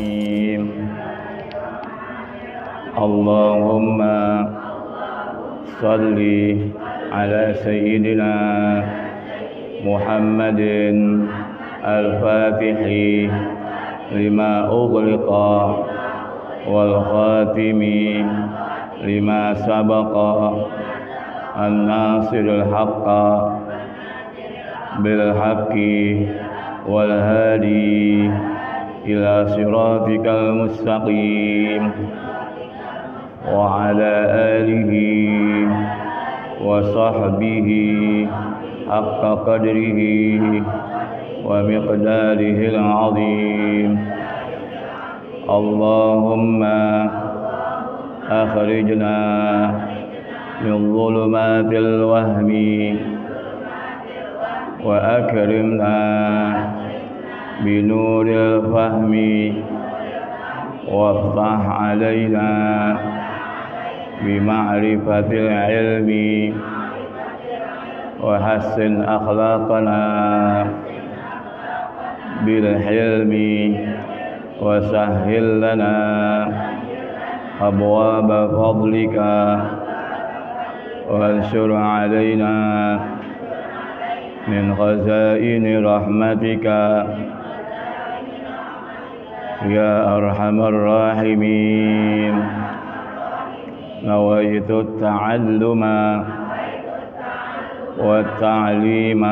الرحيم اللهم صل على سيدنا محمد الفاتح لما أغلق والخاتم لما سبق الناصر الحق بالحق والهادي إلى صراطك المستقيم وعلى آله وصحبه حق قدره ومقداره العظيم اللهم أخرجنا من ظلمات الوهم وأكرمنا بنور الفهم وافتح علينا بمعرفة العلم وحسن أخلاقنا بالحلم وسهل لنا أبواب فضلك وانشر علينا من خزائن رحمتك يا أرحم الراحمين نويت التعلم والتعليم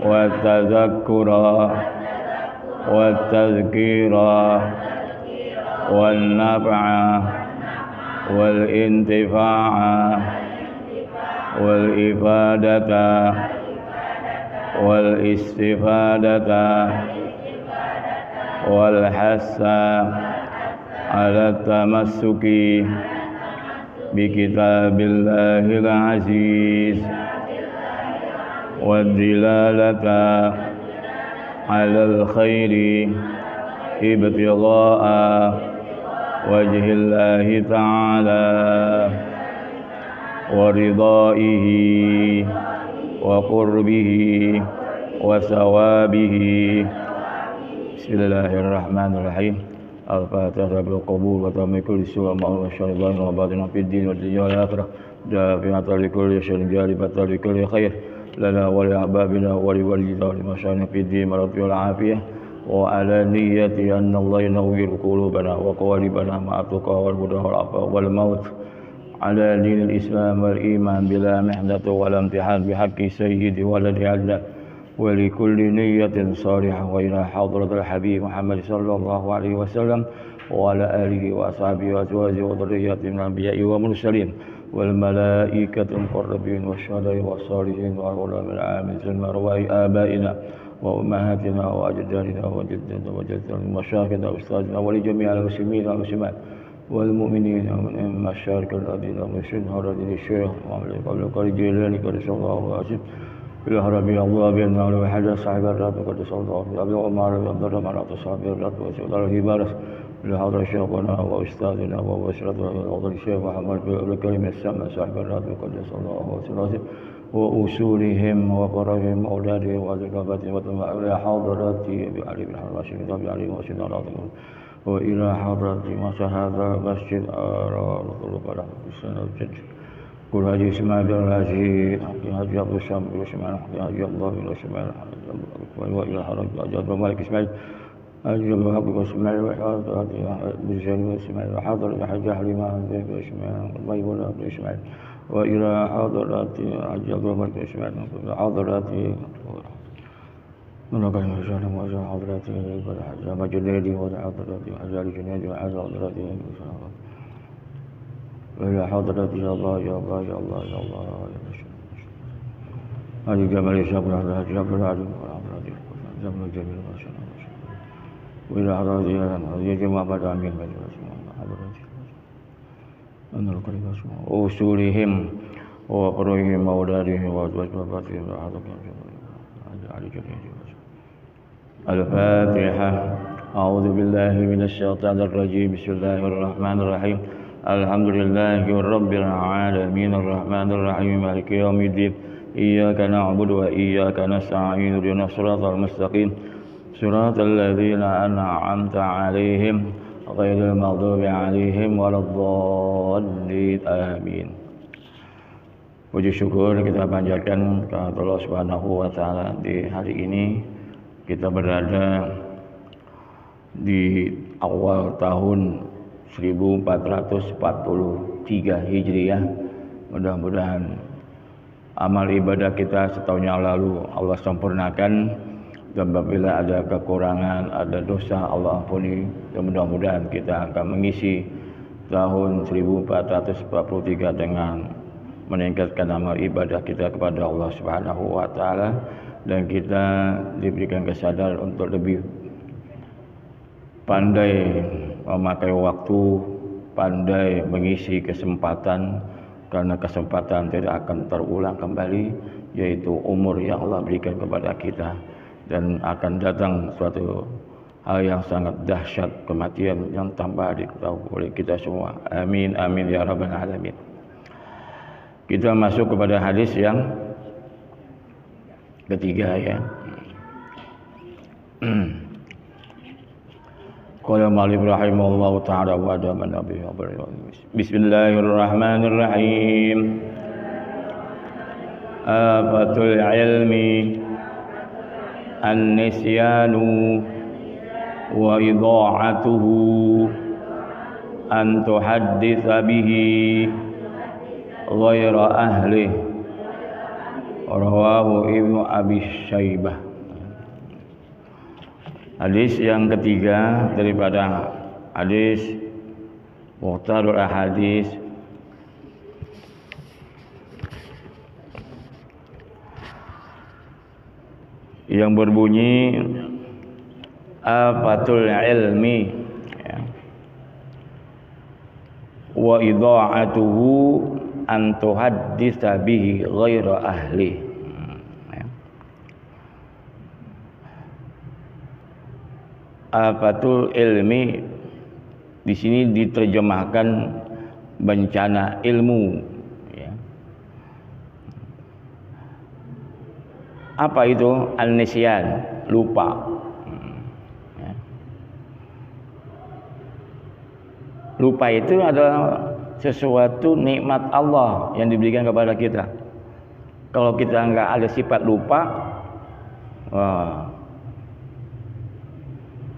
والتذكر والتذكير والنفع والانتفاع والإفادة والاستفادة والحث على التمسك بكتاب الله العزيز والدلالة على الخير ابتغاء وجه الله تعالى ورضائه وقربه وثوابه بسم الله الرحمن الرحيم الفاتحة بالقبول وتم كل سوء مأمور الشر الظاهر وباطن في الدين والدنيا والآخرة دافعة لكل شر جالبة لكل خير لنا ولأحبابنا ولوالدنا ولمشايخنا في الدين والعافية والعافية وعلى نية أن الله ينور قلوبنا وقوالبنا مع التقى والهدى والعفاف والموت على دين الإسلام والإيمان بلا محنة ولا امتحان بحق سيد ولد عدنان ولكل نية صالحة وإلى حضرة الحبيب محمد صلى الله عليه وسلم وعلى آله وأصحابه وأزواجه وذريته من الأنبياء والمرسلين والملائكة المقربين والشهداء والصالحين والعلماء العاملين وأرواح آبائنا وأمهاتنا وأجدادنا وجدنا وجدنا ومشايخنا وأستاذنا ولجميع المسلمين والمسلمات والمؤمنين من مشارق الأرض والمسلمين هذه الشيخ وعلى قبل الجيلاني قدس الله واسف إلى ربي الله بأن على حاجة صاحب الرات قدس الله أبي عمر عبد الرحمن على صاحب الرات وسيدنا الهبارس إلى حضر شيخنا وأستاذنا وأسرتنا وحضر الشيخ محمد بن كريم السماء صاحب الرات قدس الله وسلامه وأصولهم وفرهم أولادهم وذكابتهم وإلى حضرتي بعلي بن حراشي بعلي وسيدنا العظيم وإلى حضرة هذا مسجد نطلب على السنة الجد كل هذه إسماعيل العزيز حجي عبد الشام وإسماعيل حجي الله وإسماعيل وإلى حضرة حجي الملك إسماعيل حجي الوهاب وإسماعيل وحضرة بالجاني وإسماعيل وحضرة حجي حليمة وإسماعيل ميمونة وإسماعيل وإلى حضرة حجي الملك إسماعيل حضرة منك المجال وأجل حضرته وحجة مجلدي وحضرته وحجال جنيدي وحجة حضرته وإلى حضرته يا الله يا الله يا الله يا الله هذه جمال الشاب هذا جمال العلم والعمل جمال الجميل ما شاء الله وإلى حضرته يا جماعة بعد عمين حضرته أن القريب وأصولهم وقرهم وأولادهم وأزواج وباتهم وحضرتهم على جميع الفاتحة أعوذ بالله من الشيطان الرجيم بسم الله الرحمن الرحيم الحمد لله رب العالمين الرحمن الرحيم مالك يوم الدين إياك نعبد وإياك نستعين اهدنا الصراط المستقيم Siratal ladzina an'amta 'alaihim ghairil maghdubi 'alaihim waladdallin. Amin. Puji syukur kita panjatkan kepada Allah Subhanahu wa taala. Di hari ini kita berada di awal tahun 1443 Hijriah. Mudah-mudahan amal ibadah kita setahun yang lalu Allah sempurnakan, dan apabila ada kekurangan, ada dosa, Allah ampuni. Dan mudah-mudahan kita akan mengisi tahun 1443 dengan meningkatkan amal ibadah kita kepada Allah Subhanahu wa taala, dan kita diberikan kesadaran untuk lebih pandai memakai waktu, pandai mengisi kesempatan, karena kesempatan tidak akan terulang kembali, yaitu umur yang Allah berikan kepada kita, dan akan datang suatu hal yang sangat dahsyat, kematian yang tanpa diketahui oleh kita semua. Amin amin ya rabbal alamin. Kita masuk kepada hadis yang ketiga ya. Qala Malik rahimahullahu ta'ala wa adaman nabi. Bismillahirrahmanirrahim. Afatul ilmi an-nisyanu wa idha'atuhu an tuhadditha bihi ghaira ahli. Rawahu Ibnu Abi Syaibah. Hadis yang ketiga daripada hadis Mukhtarul Ahadits yang berbunyi afatul ilmi ya, wa idha'atuhu an tuhadditsa bihi ghaira ahli. Afatul ilmi di sini diterjemahkan bencana ilmu ya. Apa itu an-nisyan? Lupa ya. Lupa itu adalah sesuatu nikmat Allah yang diberikan kepada kita. Kalau kita nggak ada sifat lupa, wah,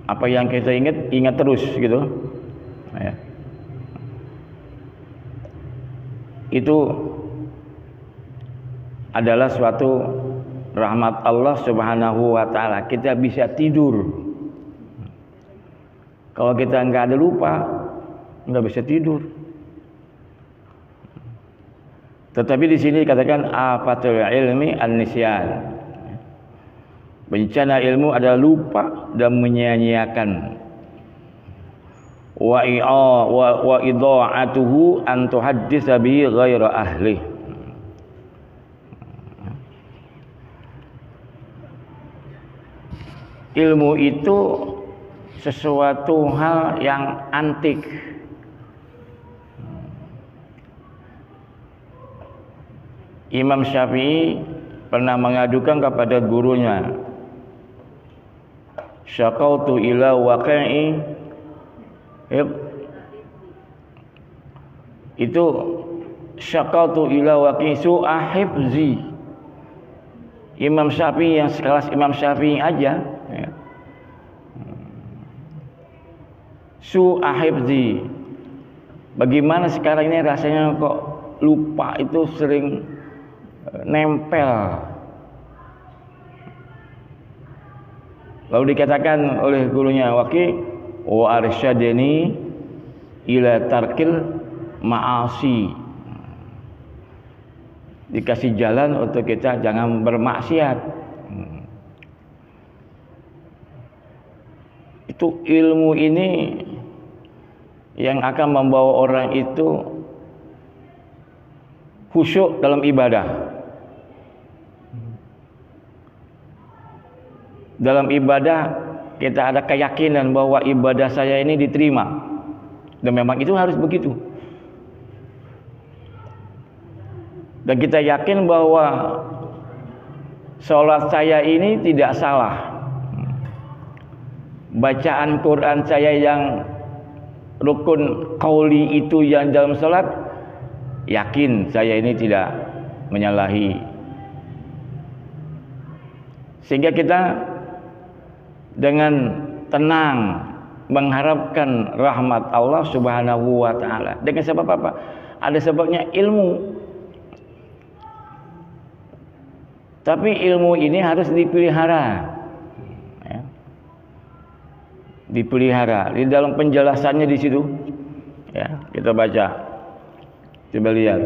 apa yang kita ingat terus gitu ya. Itu adalah suatu rahmat Allah Subhanahu wa taala. Kita bisa tidur. Kalau kita nggak ada lupa, nggak bisa tidur. Tetapi di sini dikatakan afatul ilmi an-nisyan. Bencana ilmu adalah lupa dan menyia-nyiakan. Wa idha'atuhu an tuhadditsa bihi ghaira ahli. Ilmu itu sesuatu hal yang antik. Imam Syafi'i pernah mengadukan kepada gurunya, syaqautu ila waqi'i, itu syaqautu ila waqi'i su'a hifzi. Imam Syafi'i yang sekelas Imam Syafi'i aja ya. Su'a hifzi. Bagaimana sekarang ini rasanya kok lupa itu sering nempel. Lalu dikatakan oleh gurunya Waqi, wa arsyadani ila tarkil ma'asi. Dikasih jalan untuk kita jangan bermaksiat. Itu ilmu ini yang akan membawa orang itu khusyuk dalam ibadah. Dalam ibadah kita ada keyakinan bahwa ibadah saya ini diterima, dan memang itu harus begitu. Dan kita yakin bahwa sholat saya ini tidak salah. bacaan Quran saya yang rukun qauli itu yang dalam salat, yakin saya ini tidak menyalahi. Sehingga kita dengan tenang mengharapkan rahmat Allah Subhanahu wa taala. Dengan sebab apa? Ada sebabnya ilmu. Tapi ilmu ini harus dipelihara. Ya. Dipelihara. Di dalam penjelasannya di situ, ya, kita baca. Coba lihat.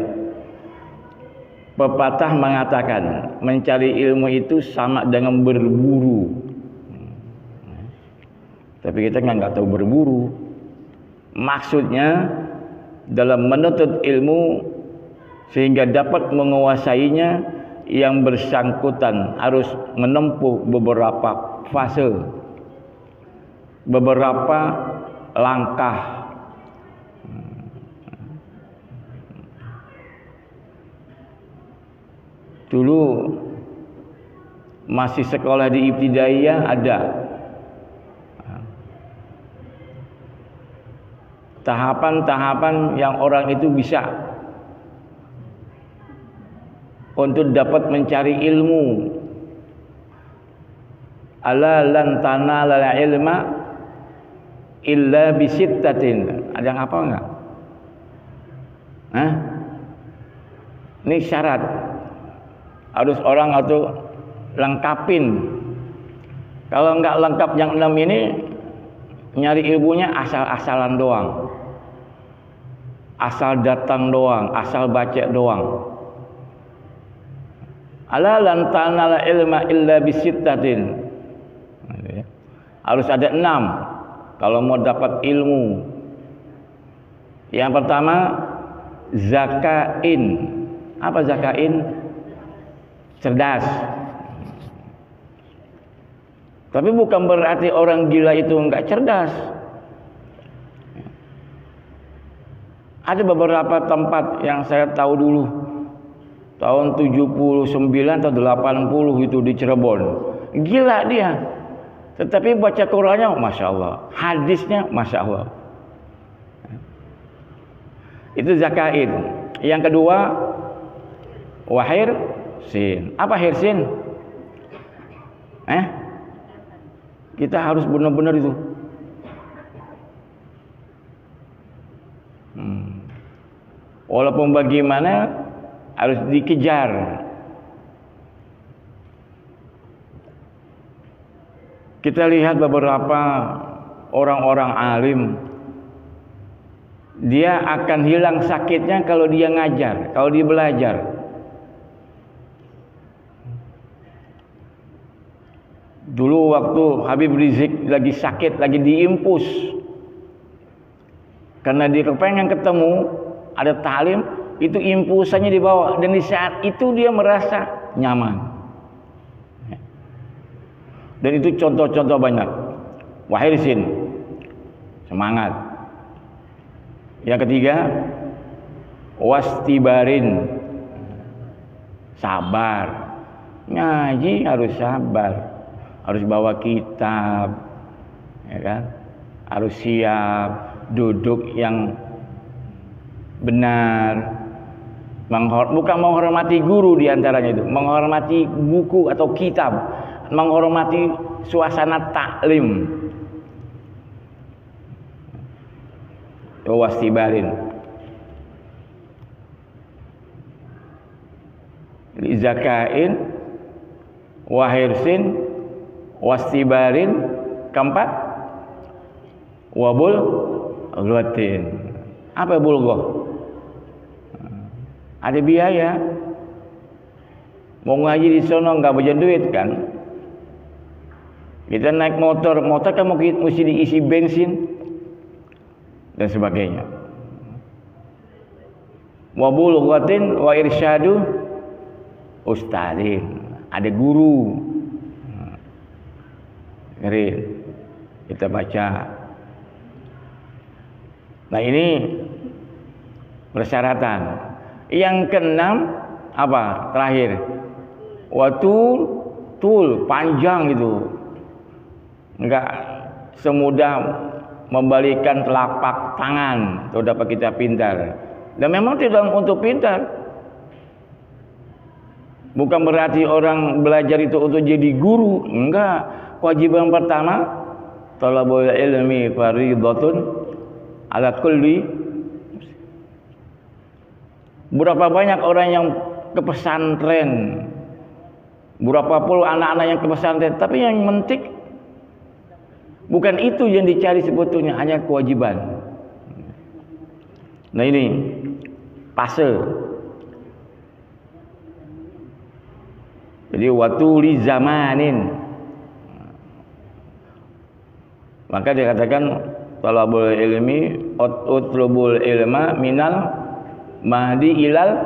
Pepatah mengatakan mencari ilmu itu sama dengan berburu. Tapi kita nggak tahu berburu. Maksudnya dalam menuntut ilmu sehingga dapat menguasainya, yang bersangkutan harus menempuh beberapa fase, beberapa langkah. Dulu masih sekolah di ibtidaiyah ada tahapan-tahapan yang orang itu bisa untuk dapat mencari ilmu. Ala lan tanala ilma illa bisittatin. Ada yang apa enggak? Ini syarat. Harus orang atau lengkapin. Kalau enggak lengkap yang 6 ini, nyari ilmunya asal-asalan doang. Asal datang doang, asal baca doang. Ala lan tanala ilma illa bisittatin. Harus ada 6 kalau mau dapat ilmu. Yang pertama, zakain. Apa zakain? Cerdas. Tapi bukan berarti orang gila itu enggak cerdas. Ada beberapa tempat yang saya tahu dulu, tahun 79 atau 80 itu di Cirebon. Gila dia. Tetapi baca Qurannya Masya Allah, hadisnya Masya Allah. Itu zakain. Yang kedua, wahirsin. Apa hirsin? Kita harus benar-benar itu. Walaupun bagaimana harus dikejar. Kita lihat beberapa orang-orang alim, dia akan hilang sakitnya kalau dia ngajar, kalau dia belajar. Dulu waktu Habib Rizik lagi sakit, lagi diimpus, karena dia kepengen ketemu, ada talim, itu impusannya dibawa, dan di saat itu dia merasa nyaman. Dan itu contoh-contoh banyak. Wahirsin, semangat. Yang ketiga, wastibarin, sabar. Ngaji harus sabar. Harus bawa kitab, ya kan? Harus siap, duduk yang benar. Bukan menghormati guru diantaranya itu, menghormati buku atau kitab, menghormati suasana taklim. Wastibarin. Zakain, wahirsin, wastibarin. Keempat, wabul ghatin. Apa bulghah? Ada biaya. Mau ngaji di sono nggak punya duit kan? Kita naik motor kan mesti diisi bensin dan sebagainya. Wa bulghatin wa irsyadu ustadzin. Ada guru. Ngeri. Kita baca. Nah, ini persyaratan. Yang keenam apa? Terakhir. Watul panjang gitu. Enggak semudah membalikan telapak tangan untuk dapat kita pintar. Dan memang tidak untuk pintar. Bukan berarti orang belajar itu untuk jadi guru, enggak. Kewajiban pertama, talabul ilmi fardhatun ala kulli. Berapa banyak orang yang ke pesantren, berapa puluh anak-anak yang ke pesantren, tapi yang mentik bukan itu yang dicari sebetulnya, hanya kewajiban. Nah ini fase. Jadi waktu li zamanin. Maka dikatakan talabul ilmi utlubul ilma minal mahdi ilal,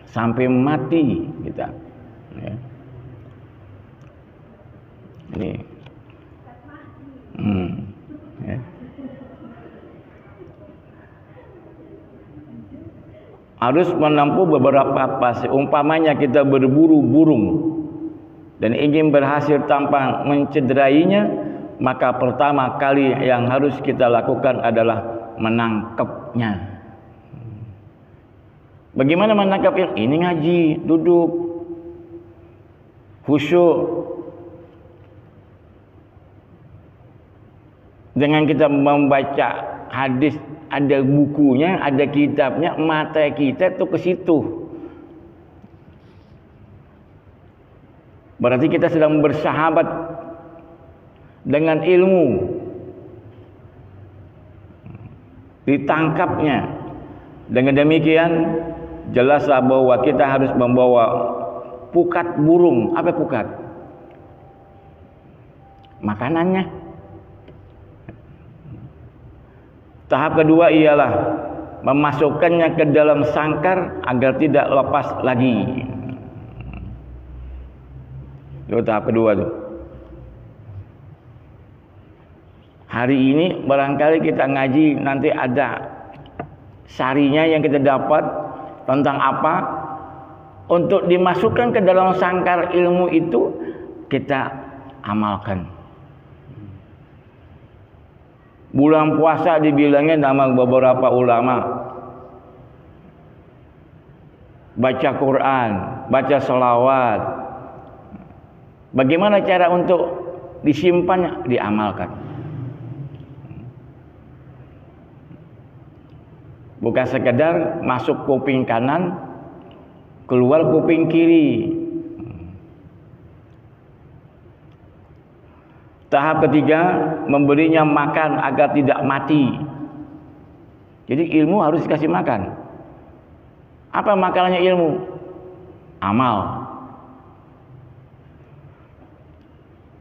sampai mati kita. Ya. Ini. Ya. Harus menempuh beberapa fase. Umpamanya kita berburu burung dan ingin berhasil tanpa mencederainya, maka pertama kali yang harus kita lakukan adalah menangkapnya. Bagaimana menangkapnya? Ini ngaji, duduk, khusyuk. Dengan kita membaca hadis, ada bukunya, ada kitabnya, mata kita tuh ke situ. Berarti kita sedang bersahabat dengan ilmu. Ditangkapnya. Dengan demikian jelaslah bahwa kita harus membawa pukat burung. Apa pukat? Makanannya. Tahap kedua ialah memasukkannya ke dalam sangkar agar tidak lepas lagi. Itu tahap kedua tuh. Hari ini barangkali kita ngaji, nanti ada sarinya yang kita dapat tentang apa, untuk dimasukkan ke dalam sangkar ilmu itu kita amalkan. Bulan puasa dibilangnya nama beberapa ulama, baca Quran, baca selawat. Bagaimana cara untuk disimpannya? Diamalkan. Bukan sekedar masuk kuping kanan, keluar kuping kiri. Tahap ketiga, memberinya makan agar tidak mati. Jadi ilmu harus dikasih makan. Apa makanannya ilmu? Amal.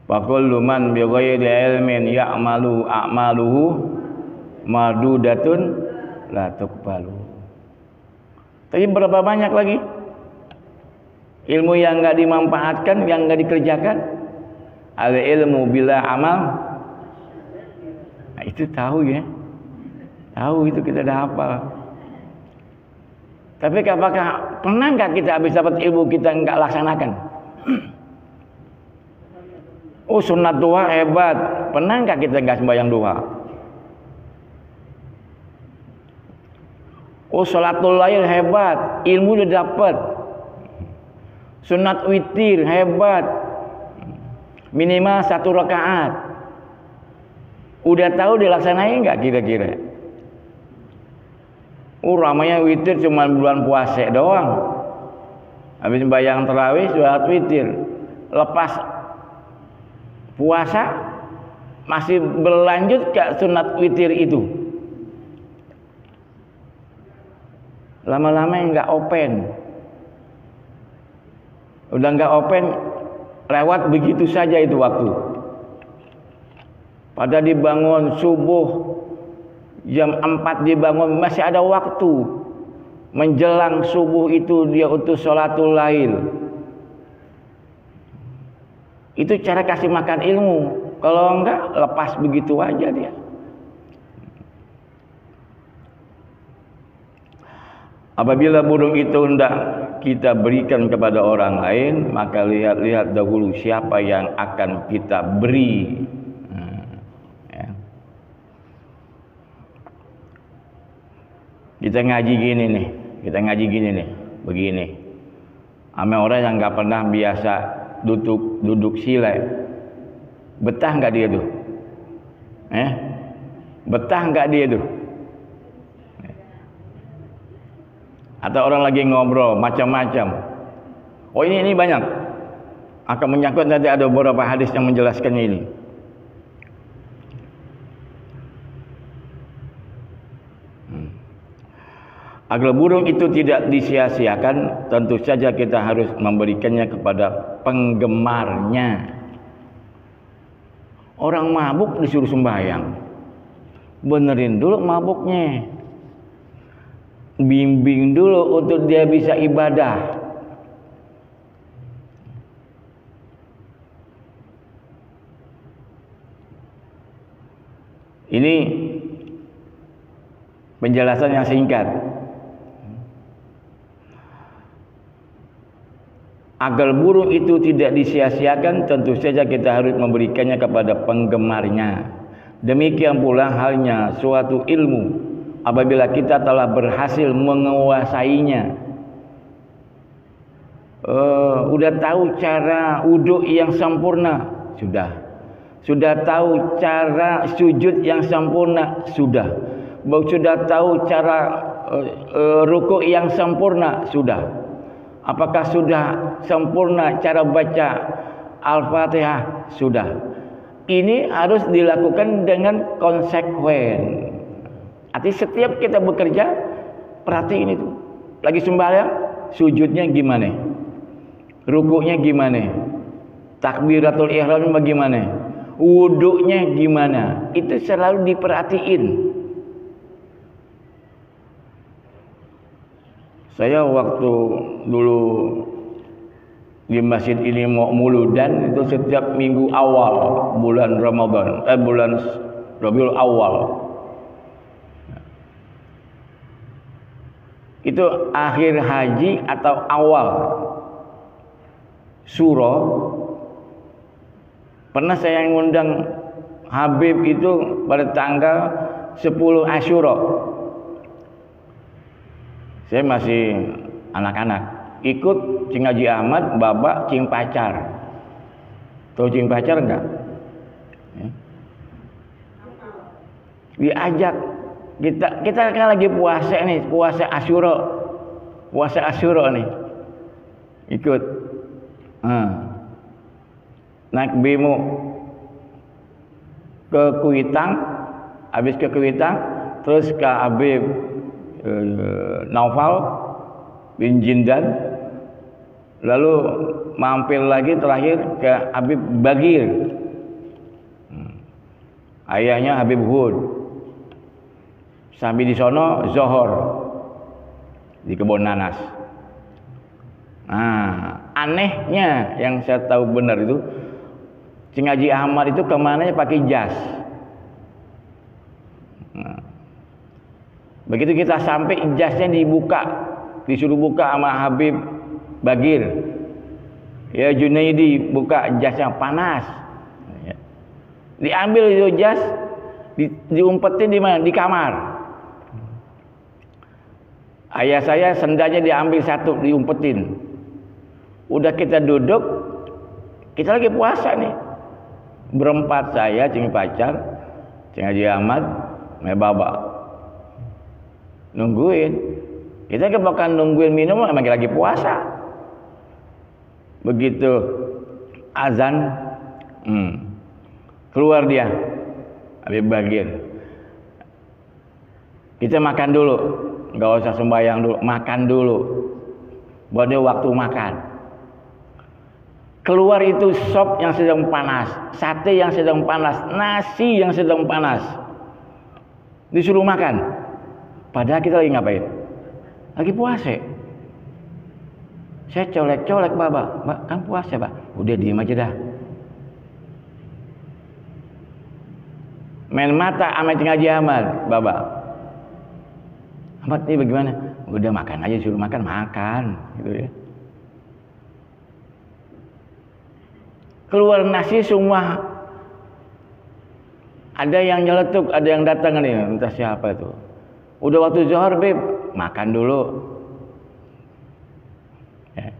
Wa kullu man bi ghairi ilmin ya'malu a'maluhu mardudatun la tuqbalu. Tapi berapa banyak lagi ilmu yang enggak dimanfaatkan, yang enggak dikerjakan? Al ilmu bila amal. Nah, itu tahu ya. Tahu itu kita dah hafal. Tapi apakah pernah enggak kita habis dapat ilmu kita enggak laksanakan? Oh, sunat duha hebat. Pernah enggak kita enggak sembahyang duha? Oh, salatul lail hebat. Ilmu udah dapat. Sunat witir hebat. Minimal 1 rakaat. Udah tahu dilaksanain enggak kira-kira? Ramanya witir cuma bulan puasa doang. Habis sembahyang tarawih salat witir. Lepas puasa masih berlanjut ke sunat witir itu. Lama-lama enggak open. Udah enggak open, lewat begitu saja itu waktu. Pada dibangun subuh jam 4 dibangun, masih ada waktu. Menjelang subuh itu dia utus sholatul lail. Itu cara kasih makan ilmu. Kalau enggak, lepas begitu aja dia. Apabila burung itu hendak kita berikan kepada orang lain, maka lihat-lihat dahulu siapa yang akan kita beri. Kita ngaji gini nih, begini. Ame orang yang nggak pernah biasa duduk sila, betah nggak dia tuh? Betah nggak dia tuh? Atau orang lagi ngobrol macam-macam. Oh ini banyak. Akan menyangkut nanti ada beberapa hadis yang menjelaskannya ini. Agar burung itu tidak disia-siakan, tentu saja kita harus memberikannya kepada penggemarnya. Orang mabuk disuruh sembahyang, benerin dulu mabuknya, bimbing dulu untuk dia bisa ibadah. Ini penjelasan yang singkat. Agar burung itu tidak disia-siakan, tentu saja kita harus memberikannya kepada penggemarnya. Demikian pula halnya suatu ilmu, apabila kita telah berhasil menguasainya. Udah tahu cara wudhu yang sempurna, sudah tahu cara sujud yang sempurna, sudah tahu cara ruku yang sempurna, sudah. Apakah sudah sempurna cara baca Al-Fatihah? Sudah. Ini harus dilakukan dengan konsekuen. Artinya setiap kita bekerja, perhatiin itu. Lagi sembahyang, sujudnya gimana? Rukuknya gimana? Takbiratul ihramnya bagaimana? Wuduknya gimana? Itu selalu diperhatiin. Saya waktu dulu di masjid ini mau muludan, itu setiap minggu awal bulan Ramadan, bulan Rabiul Awal. Itu akhir haji atau awal Suro. Pernah saya ngundang Habib itu pada tanggal 10 Asyura. Saya masih anak-anak, ikut Cing Haji Ahmad, Babak Cing Pacar. Tahu Cing Pacar enggak? Diajak kita kan lagi puasa nih, puasa Asyura nih, ikut. Naik bemo ke Kuitang, habis ke Kuitang, terus ke Habib Naufal bin Jindan, lalu mampir lagi terakhir ke Habib Bagir, ayahnya Habib Hud. Sampai di sono Zohor di kebun nanas. Anehnya yang saya tahu benar itu, Cing Haji Ahmad itu kemananya pakai jas. Begitu kita sampai, jasnya dibuka, disuruh buka sama Habib Bagir. Ya Junaidi, buka jasnya, panas. Diambil itu jas, diumpetin di mana? Di kamar. Ayah saya sendalnya diambil satu, diumpetin. Udah kita duduk, kita lagi puasa nih. Berempat, saya, Cing Pacar, Cing Haji Ahmad, Baba. Nungguin. Kita bukan nungguin minum, emang lagi puasa. Begitu azan, keluar dia, Habib Bagir. Kita makan dulu, nggak usah sembahyang dulu, makan dulu. Buat dia waktu makan. Keluar itu sop yang sedang panas, sate yang sedang panas, nasi yang sedang panas. Disuruh makan. Padahal kita lagi ngapain? Lagi puasa. Saya colek-colek, Baba. Kan puasa, Pak. Udah diem aja dah. Main mata sama Cing Haji Ahmad, Baba. Ahmad ini bagaimana? Udah makan aja, suruh makan, gitu ya. Keluar nasi semua. Ada yang nyeletuk, ada yang datang nih, entah siapa itu. Udah waktu zuhur, Beb, makan dulu. Ya.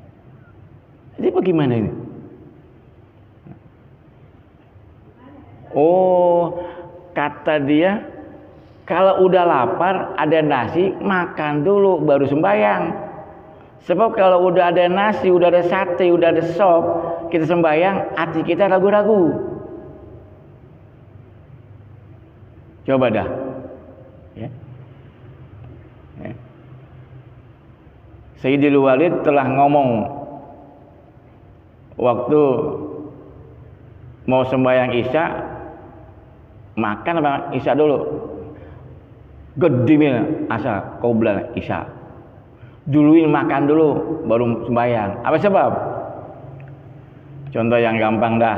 Jadi bagaimana ini? Oh, kata dia, kalau udah lapar, ada nasi, makan dulu, baru sembahyang. Sebab kalau udah ada nasi, udah ada sate, udah ada sop, kita sembahyang, hati kita ragu-ragu. Coba dah. Ya. Ya. Sayyidil Walid telah ngomong waktu mau sembahyang Isya, makan apa Isya dulu? Gedimil asa qobla Isya. Duluin makan dulu baru sembahyang. Apa sebab? Contoh yang gampang dah.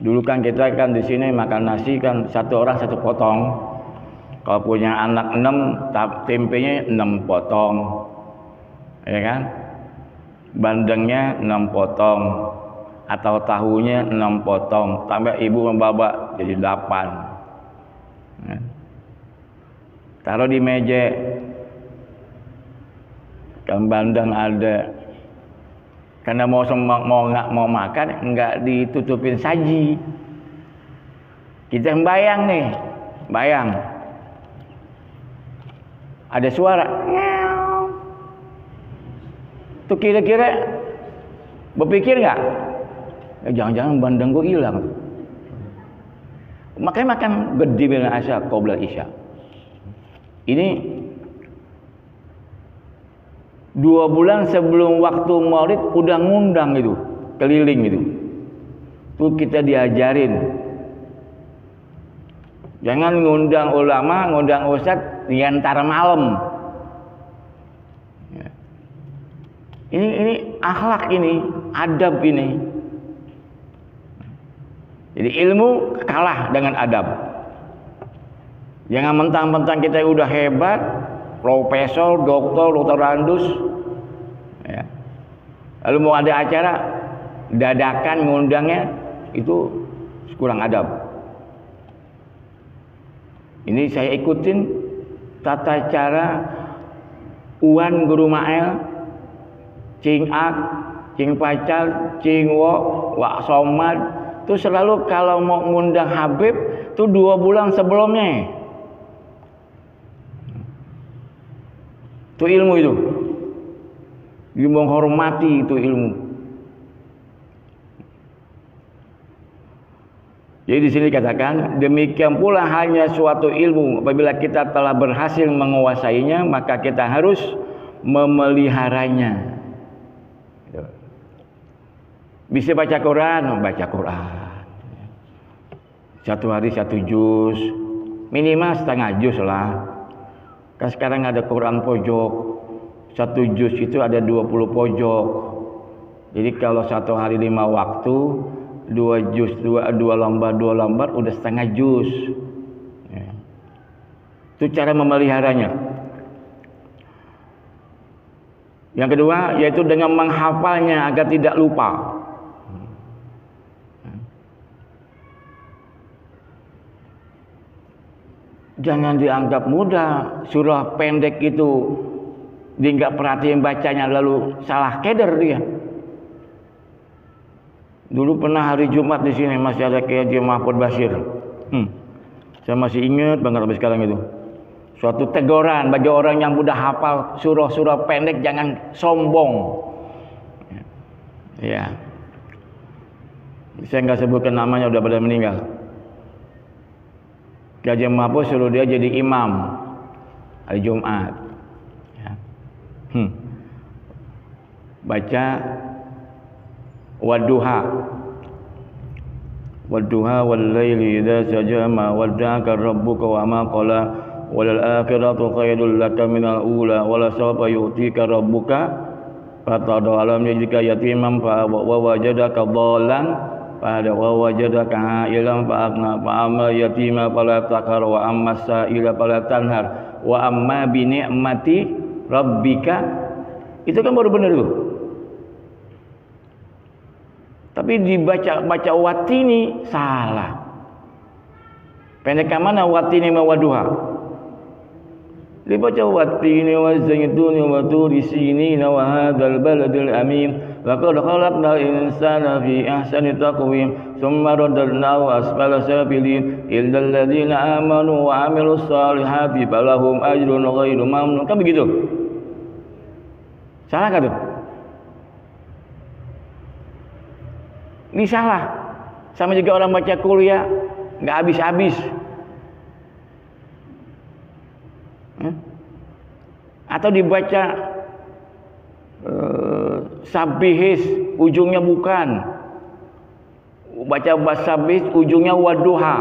Dulu kan kita kan di sini makan nasi kan satu orang satu potong. Kalau punya anak 6, tempenya 6 potong. Ya kan? Bandengnya 6 potong. Atau tahunya 6 potong, tambah ibu membaba jadi 8. Ya. Taruh di meja, kan bandeng ada. Karena mau makan, enggak ditutupin saji. Kita bayang nih, bayang. Ada suara, tuh kira-kira berpikir nggak? Jangan-jangan bandeng gue hilang. Makanya makan gede dengan asya qobla Isya. Ini 2 bulan sebelum waktu Maulid udah ngundang itu, keliling itu. Tuh kita diajarin. Jangan ngundang ulama, ngundang ustadz di antara malam. Ya. Ini akhlak ini, adab ini. Jadi ilmu kalah dengan adab. Jangan mentang-mentang kita udah hebat, profesor, doktor randus, ya. Lalu mau ada acara, dadakan ngundangnya, itu kurang adab. Ini saya ikutin tata cara Uwan Guru Mael, Cing Ak, Cing Pacal, Cing Wo, Wak Somad, itu selalu kalau mau ngundang Habib, itu 2 bulan sebelumnya. Itu ilmu itu. Dia menghormati itu ilmu. Jadi di sini dikatakan, demikian pula hanya suatu ilmu apabila kita telah berhasil menguasainya, maka kita harus memeliharanya. Bisa baca Quran, baca Quran. 1 hari 1 juz, minimal setengah juz lah. Kan sekarang ada Quran pojok, 1 juz itu ada 20 pojok. Jadi kalau 1 hari 5 waktu, 2 juz, 2 lembar udah setengah juz. Ya. Itu cara memeliharanya. Yang kedua yaitu dengan menghafalnya agar tidak lupa. Jangan dianggap mudah. Surah pendek itu dia nggak perhatiin bacanya lalu salah keder dia. Dulu pernah hari Jumat di sini masih ada Kiai Mahfud Bashir. Saya masih ingat banget sampai sekarang itu. Suatu teguran bagi orang yang udah hafal surah-surah pendek, jangan sombong. Ya. Saya nggak sebutkan namanya, udah pada meninggal. Kiai Mahfud suruh dia jadi imam hari Jumat. Ya. Baca Wadduha wal laili idza saja ma wadda'aka rabbuka wa ma qala wal akhiratu khairul laka minal ula wala sawfa yu'tika rabbuka fatada alam yajidka yatiman fa wajadaka dhallan fa wajadaka ilam fa aghna fa amma yatima fala taqhar wa amma sa'ila fala tanhar wa amma bi ni'mati rabbika. Itu kan baru benar itu. Tapi dibaca watini salah. Pendek mana watini ma waduha? dibaca wattini wazaituni wa turi sinina wa hadzal baladil amin laqad khalaqnal insana fi ahsani taqwim thumma radadnahu asfala safilin illal ladzina amanu wa amilus solihati falahum ajrun ghairu mamnun. Kan begitu? Salah kan tuh? Ini salah. Sama juga orang baca kuliah nggak habis-habis. Atau dibaca sabihis ujungnya bukan, baca sabihis ujungnya waduha.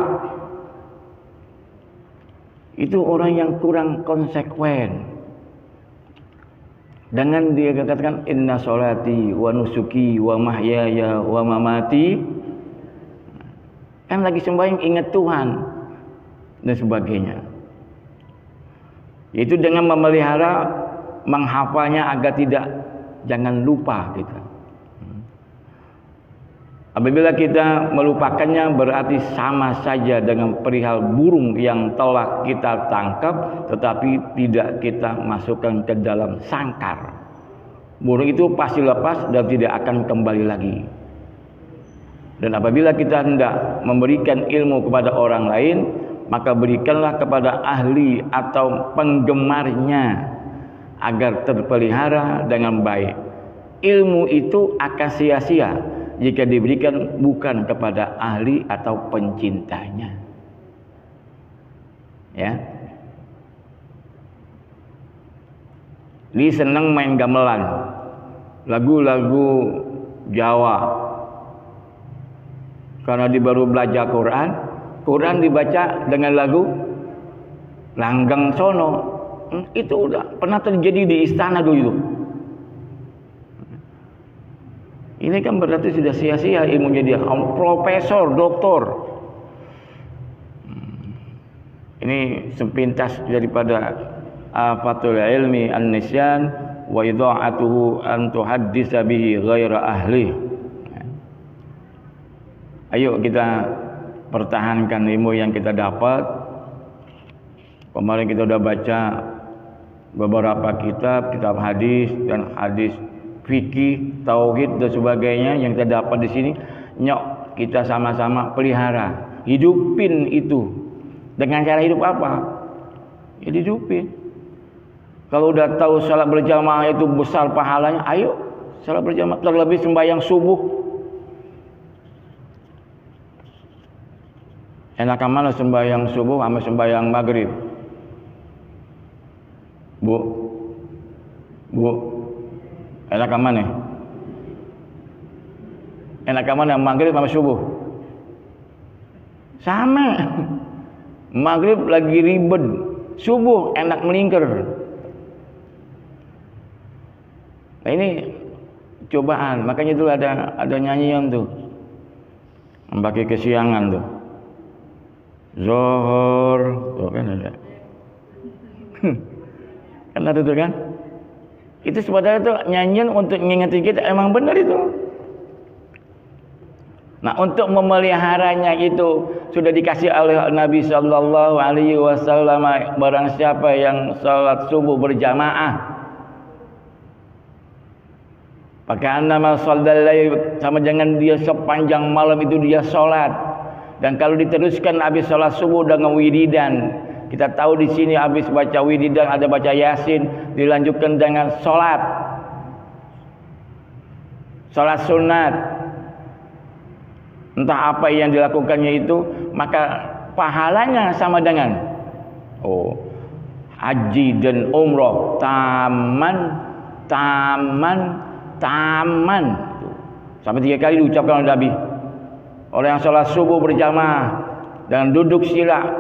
Itu orang yang kurang konsekuen. Dengan dia katakan inna sholati wa nusuki wa mahyaya wa mamati, kan lagi sembahyang ingat Tuhan dan sebagainya. Itu dengan memelihara, menghafalnya agar jangan lupa kita. Apabila kita melupakannya berarti sama saja dengan perihal burung yang telah kita tangkap tetapi tidak kita masukkan ke dalam sangkar. Burung itu pasti lepas dan tidak akan kembali lagi. Dan apabila kita hendak memberikan ilmu kepada orang lain, maka berikanlah kepada ahli atau penggemarnya agar terpelihara dengan baik. Ilmu itu akan sia-sia jika diberikan bukan kepada ahli atau pencintanya. Ya. Dia senang main gamelan, lagu-lagu Jawa. Karena dia baru belajar Quran dibaca dengan lagu Langgang Sono. Itu udah pernah terjadi di istana dulu itu. Ini kan berarti sudah sia-sia ilmunya dia, profesor, doktor. Ini sepintas daripada afatul ilmi an-nisyan wa idha'atuhu an tuhaddisa bihi ghaira ahli. Ayo kita pertahankan ilmu yang kita dapat. Kemarin kita sudah baca beberapa kitab hadis dan hadis fikih, tauhid dan sebagainya yang kita dapat di sini. Nyok kita sama-sama pelihara, hidupin itu. Dengan cara hidup apa? Ya hidupin. Kalau udah tahu salat berjamaah itu besar pahalanya, ayo salat berjamaah, terlebih sembahyang subuh. Enakan mana sembahyang subuh sama sembahyang maghrib? Bu, enakan mana? Enakan mana maghrib sama subuh? Sama. Maghrib lagi ribet, subuh enak melingkar. Nah ini cobaan, makanya itu ada nyanyian tuh, pakai kesiangan tuh. Zohor, tuh kan ada. Kan ada tuh kan? Itu sebenarnya tuh nyanyian untuk ngingetin kita, emang benar itu. Nah, untuk memeliharanya itu sudah dikasih oleh Nabi Sallallahu Alaihi Wasallam, barang siapa yang salat subuh berjamaah, pakai nama salat sama jangan dia sepanjang malam itu dia salat. Dan kalau diteruskan habis salat subuh dengan wiridan, kita tahu di sini habis baca wiridan ada baca Yasin, dilanjutkan dengan salat sunat. Entah apa yang dilakukannya itu, maka pahalanya sama dengan haji dan umroh taman. Sampai 3 kali diucapkan oleh Nabi. Orang yang sholat subuh berjamaah dan duduk sila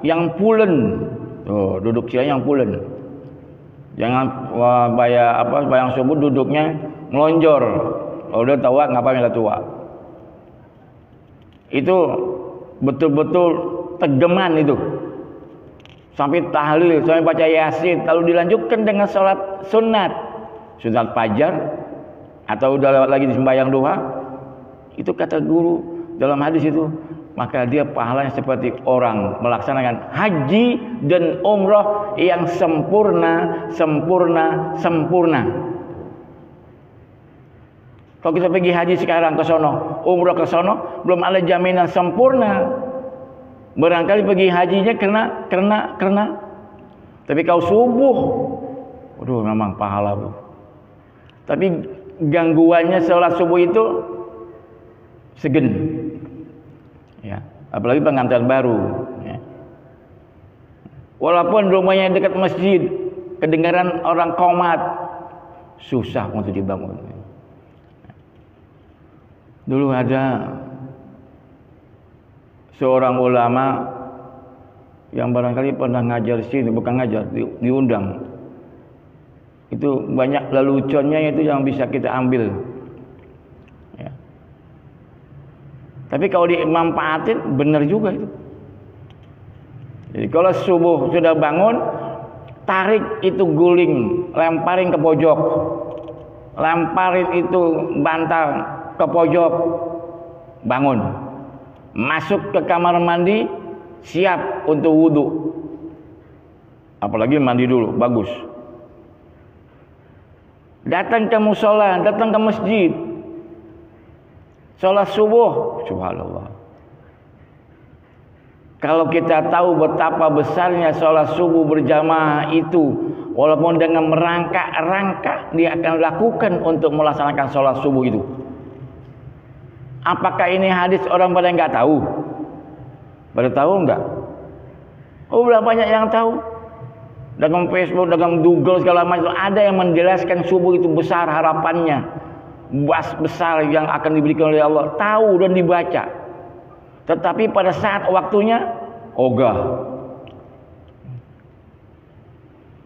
yang pulen. Duduk sila yang pulen. Jangan bayang subuh duduknya melonjor. Kalau udah tua ngapain lah tua. Itu betul-betul tegeman itu. Sampai tahlil, sampai baca Yasin, lalu dilanjutkan dengan sholat sunat fajar atau udah lewat lagi di sembahyang duha. Itu kata guru dalam hadis itu maka dia pahalanya seperti orang melaksanakan haji dan umroh yang sempurna. Kalau kita pergi haji sekarang ke sono, umroh ke sono, belum ada jaminan sempurna. Barangkali pergi hajinya kena. Tapi kalau subuh, waduh memang pahala, Bu. Tapi gangguannya sholat subuh itu segen. Ya, apalagi pengantin baru. Ya. Walaupun rumahnya dekat masjid, kedengaran orang qomat, susah untuk dibangun. Dulu ada seorang ulama yang barangkali pernah ngajar sini, bukan ngajar, diundang. Itu banyak leluconnya itu yang bisa kita ambil. Ya. Tapi kalau dimanfaatin benar juga itu. Jadi kalau subuh sudah bangun, tarik itu guling, lemparin ke pojok, lemparin itu bantal ke pojok, bangun, masuk ke kamar mandi, siap untuk wudhu. Apalagi mandi dulu, bagus. Datang ke musola, datang ke masjid, sholat subuh, subhanallah. Kalau kita tahu betapa besarnya sholat subuh berjamaah itu, walaupun dengan merangkak-rangkak dia akan lakukan untuk melaksanakan sholat subuh itu. Apakah ini hadis orang pada nggak tahu? Pada tahu nggak? Oh, berapa banyak yang tahu? Dalam Facebook, dalam Google segala macam ada yang menjelaskan subuh itu besar harapannya, besar yang akan diberikan oleh Allah, tahu dan dibaca. Tetapi pada saat waktunya ogah.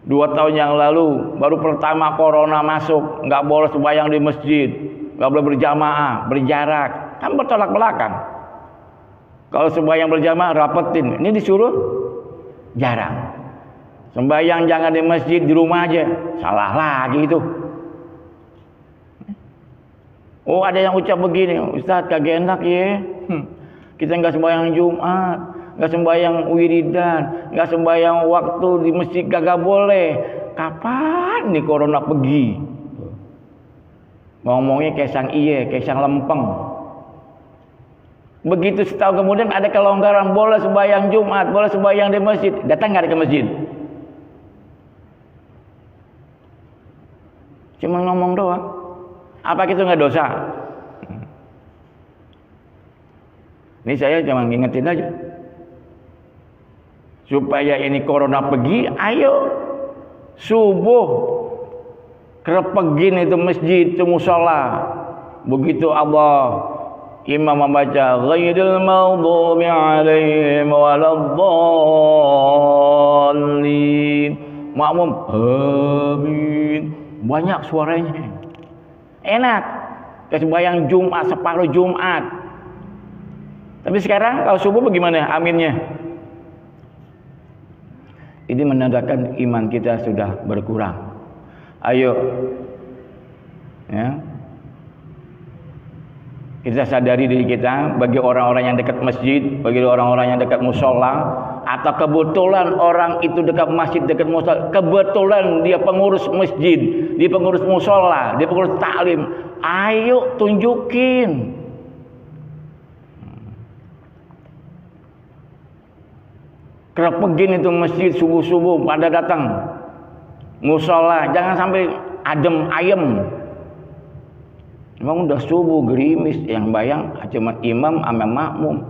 2 tahun yang lalu baru pertama corona masuk, nggak boleh sembahyang di masjid, nggak boleh berjamaah, berjarak, kan bertolak belakang. Kalau sembahyang berjamaah rapetin, ini disuruh jarang. Sembahyang jangan di masjid, di rumah aja. Salah lagi itu. Oh, ada yang ucap begini, Ustaz kagak enak ya. Kita nggak sembahyang Jumat, nggak sembahyang wiridan, nggak sembahyang waktu di masjid kagak boleh. Kapan nih corona pergi? Ngomongnya kayak sang iye, kayak sang lempeng. Begitu setahun kemudian ada kelonggaran, boleh sembahyang Jumat, boleh sembahyang di masjid. Datang nggak ke masjid? Cuma ngomong doang. Apa itu nggak dosa? Ini saya cuma ngingetin aja. Supaya ini corona pergi, ayo subuh kerepegin itu masjid, itu musola. Begitu Allah imam membaca ghairil maghdubi alaihim waladdallin, makmum amin. Banyak suaranya, enak. Sembahyang Jumat, separuh Jumat. Tapi sekarang kalau subuh bagaimana aminnya? Ini menandakan iman kita sudah berkurang. Ayo, ya, kita sadari diri kita. Bagi orang-orang yang dekat masjid, bagi orang-orang yang dekat musola, atau kebetulan orang itu dekat masjid, dekat musola, kebetulan dia pengurus masjid, dia pengurus musola, dia pengurus taklim, ayo tunjukin. Kerepegin itu masjid subuh-subuh pada datang musola, jangan sampai adem ayem. Memang udah subuh gerimis, yang bayang cuma imam sama makmum,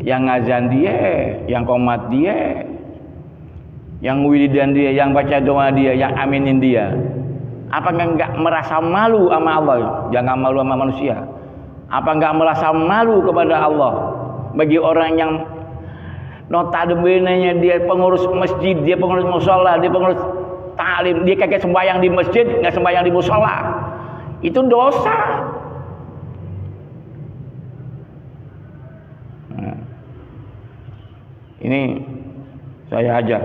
yang ngazan dia, yang qomat dia, yang wiridan dia, yang baca doa dia, yang aminin dia. Apa enggak merasa malu sama Allah? Jangan malu sama manusia. Apa enggak merasa malu kepada Allah? Bagi orang yang notabene dia pengurus masjid, dia pengurus musola, dia pengurus taklim, dia kagak sembahyang di masjid, nggak sembahyang di musola, itu dosa. Nah, ini saya ajak.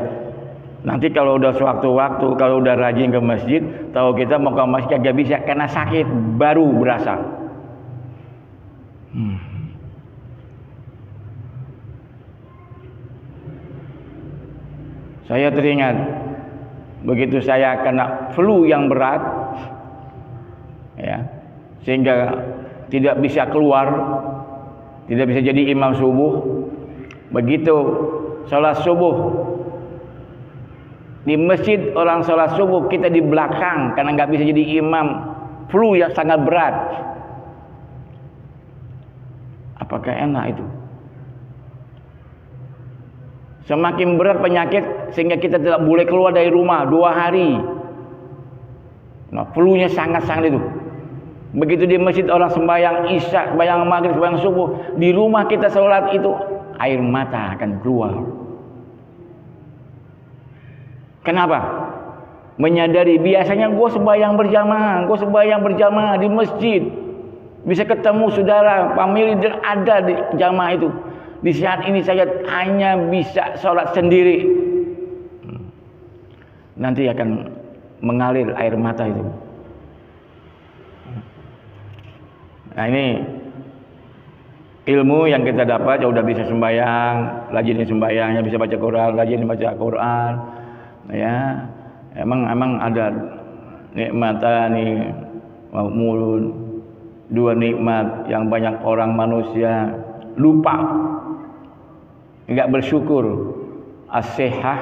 Nanti kalau udah sewaktu-waktu, kalau udah rajin ke masjid, tahu kita mau ke masjid kagak bisa karena sakit, baru berasa. Saya teringat begitu saya kena flu yang berat, ya, sehingga tidak bisa keluar, tidak bisa jadi imam subuh. Begitu sholat subuh di masjid, orang sholat subuh, kita di belakang karena nggak bisa jadi imam, flu yang sangat berat. Apakah enak itu? Semakin berat penyakit sehingga kita tidak boleh keluar dari rumah 2 hari. Nah, flu-nya sangat-sangat itu. Begitu di masjid orang sembahyang isya, sembahyang maghrib, sembahyang subuh, di rumah kita sholat itu air mata akan keluar. Kenapa? Menyadari biasanya gue sembahyang berjamaah di masjid, bisa ketemu saudara, family ada di jamaah itu. Di saat ini saya hanya bisa sholat sendiri. Nanti akan mengalir air mata itu. Nah, ini ilmu yang kita dapat, ya udah bisa sembahyang, rajin sembahyangnya, bisa baca Quran, rajin baca Quran. Ya, emang ada nikmatani mulun, 2 nikmat yang banyak orang manusia lupa, enggak bersyukur. As-sihah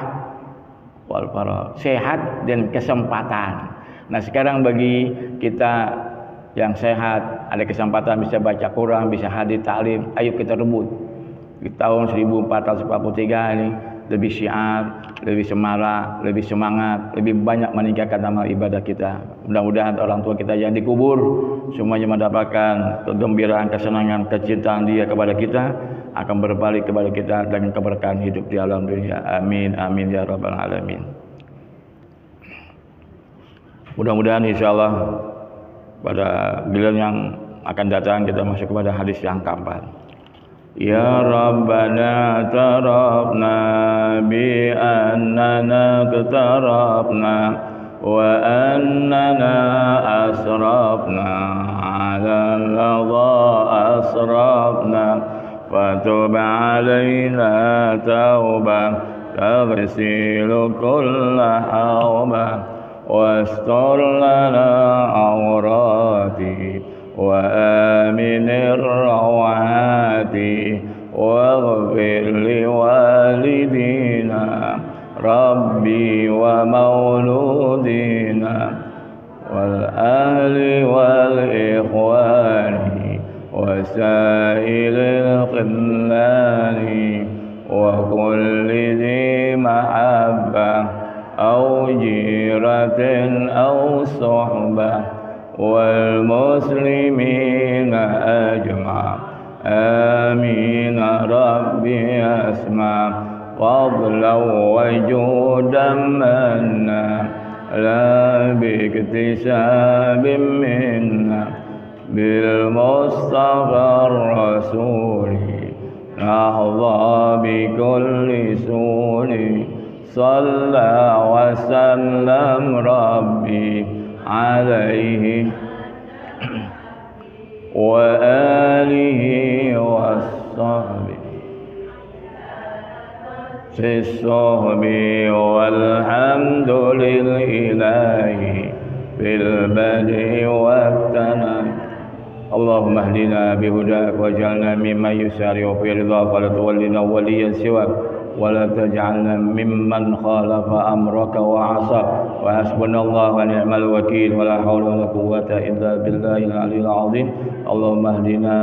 wal faragh, sehat dan kesempatan. Nah, sekarang bagi kita yang sehat, ada kesempatan bisa baca Quran, bisa hadir taklim, ayo kita rebut. Di tahun 1443 ini lebih syiar, lebih semarak, lebih semangat, lebih banyak meningkatkan amal ibadah kita. Mudah-mudahan orang tua kita yang dikubur semuanya mendapatkan kegembiraan, kesenangan, kecintaan Dia kepada kita, akan berbalik kepada kita dengan keberkahan hidup di alam dunia. Amin, amin ya rabbal alamin. Mudah-mudahan insyaallah pada giliran yang akan datang kita masuk kepada hadis yang keempat. Ya Rabbana tarabna bi annana qatarabna wa annana asrafna ala ladha asrafna fatub alaina tauba taghsilu kulla hawba wastur lana awrati wa aminir rawati waghfir li walidina rabbi wa mauludina wal ahli wal ikhwani wa sa'ilil khillani wa kulli dhi mahabbah أو جيرة أو صحبة والمسلمين أجمع آمين ربي أسمع فضلا وجودا منا لا باكتساب منا بالمصطفى الرسول نحظى بكل سور صلى وسلم ربي عليه وآله وصحبه في الصحب والحمد لله في البدء والثناء اللهم اهدنا بهداك واجعلنا ممن يسارع في رضاك ولا تولنا وليا سواك ولا تجعلنا ممن خالف أمرك وعصاك وحسبنا الله ونعم الوكيل ولا حول ولا قوة إلا بالله العلي العظيم اللهم اهدنا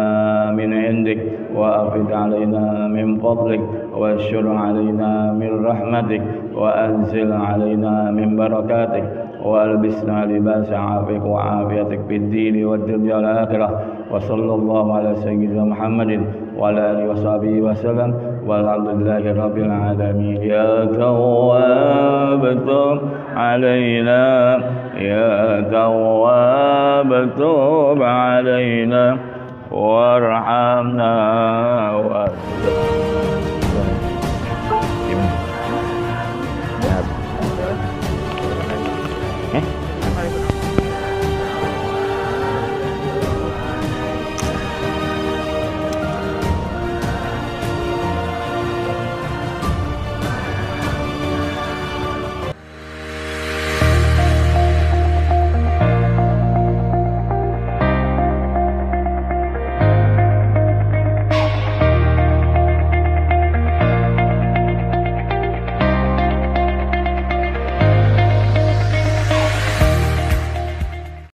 من عندك وأفض علينا من فضلك واشر علينا من رحمتك وأنزل علينا من بركاتك وألبسنا لباس عافيك وعافيتك في الدين والدنيا والآخرة وصلى الله على سيدنا محمد وعلى آله وصحبه وسلم والحمد لله رب العالمين. يا تواب تب علينا يا تواب تب علينا وارحمنا